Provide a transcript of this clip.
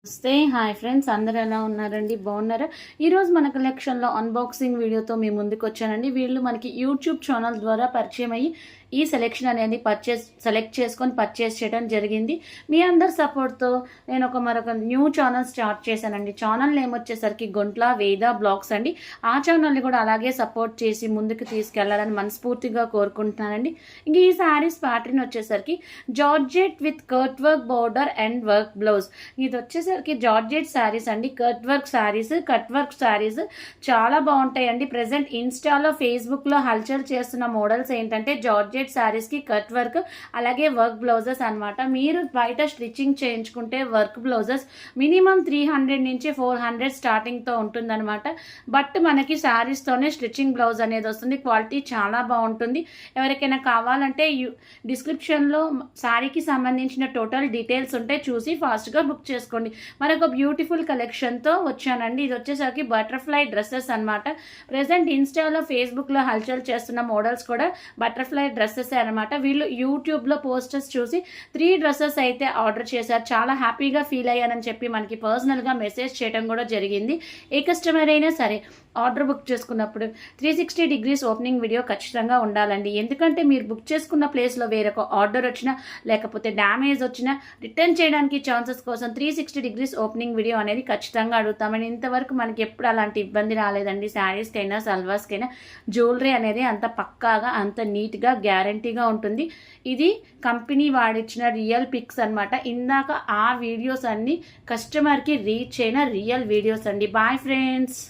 నమస్తే hi friends, అందరు ఎలా ఉన్నారండి? బాగున్నారా? ఈరోజు మన కలెక్షన్లో అన్బాక్సింగ్ వీడియోతో మీ ముందుకు వచ్చానండి. వీళ్ళు మనకి యూట్యూబ్ ఛానల్ ద్వారా పరిచయం అయ్యి ఈ సెలెక్షన్ అనేది సెలెక్ట్ చేసుకొని పర్చేస్ చేయడం జరిగింది. మీ అందరి సపోర్ట్తో నేను మరొక న్యూ ఛానల్ స్టార్ట్ చేశానండి. ఛానల్ నేమ్ వచ్చేసరికి గుంట్ల వేద బ్లాగ్స్ అండి. ఆ ఛానల్ని కూడా అలాగే సపోర్ట్ చేసి ముందుకు తీసుకెళ్లాలని మనస్ఫూర్తిగా కోరుకుంటున్నానండి. ఇంక ఈ శారీస్ ప్యాటర్న్ వచ్చేసరికి georgette with cut work border and work blouse. ఇది వచ్చేసరికి జార్జెట్ శారీస్ అండి. కట్ వర్క్ శారీస్ చాలా బాగుంటాయండి. ప్రెసెంట్ ఇన్స్టాలో ఫేస్బుక్లో హల్చల్ చేస్తున్న మోడల్స్ ఏంటంటే జార్జెట్ శారీస్ కి కట్ వర్క్ అలాగే వర్క్ బ్లౌజెస్ అన్నమాట. మీరు బయట స్టిచ్చింగ్ చేయించుకుంటే వర్క్ బ్లౌజెస్ మినిమం 300 నుంచి 400 స్టార్టింగ్ తో ఉంటుందన్నమాట. బట్ మనకి శారీస్ తోనే స్టిచ్చింగ్ బ్లౌజ్ అనేది వస్తుంది. క్వాలిటీ చాలా బాగుంటుంది. ఎవరికైనా కావాలంటే డిస్క్రిప్షన్ లో శారీకి సంబంధించిన టోటల్ డీటెయిల్స్ ఉంటే చూసి ఫాస్ట్ గా బుక్ చేసుకోండి. మరొక బ్యూటిఫుల్ కలెక్షన్ తో వచ్చానండి. ఇది వచ్చేసరికి బటర్ఫ్లై డ్రెస్సెస్ అన్నమాట. ప్రెసెంట్ ఇన్స్టాలో ఫేస్బుక్ లో హల్చల్ చేస్తున్న మోడల్స్ కూడా బటర్ఫ్లై డ్రెస్సెస్ అనమాట. వీళ్ళు యూట్యూబ్ లో పోస్టర్స్ చూసి 3 డ్రెస్సెస్ అయితే ఆర్డర్ చేశారు. చాలా హ్యాపీగా ఫీల్ అయ్యానని చెప్పి మనకి పర్సనల్ గా మెసేజ్ చేయడం కూడా జరిగింది. ఏ కస్టమర్ అయినా సరే ఆర్డర్ బుక్ చేసుకున్నప్పుడు 360 డిగ్రీస్ ఓపెనింగ్ వీడియో ఖచ్చితంగా ఉండాలండి. ఎందుకంటే మీరు బుక్ చేసుకున్న ప్లేస్లో వేరొక ఆర్డర్ వచ్చినా లేకపోతే డ్యామేజ్ వచ్చినా రిటర్న్ చేయడానికి ఛాన్సెస్ కోసం 360 డిగ్రీస్ ఓపెనింగ్ వీడియో అనేది ఖచ్చితంగా అడుగుతామని. ఇంతవరకు మనకి ఎప్పుడు అలాంటి ఇబ్బంది రాలేదండి. శారీస్కైనా సల్వార్స్కైనా జ్యువెలరీ అనేది అంత పక్కాగా అంత నీట్గా గ్యారంటీగా ఉంటుంది. ఇది కంపెనీ వాడిచ్చిన రియల్ పిక్స్ అనమాట. ఇందాక ఆ వీడియోస్ అన్ని కస్టమర్కి రీచ్ అయిన రియల్ వీడియోస్ అండి. Boy friends.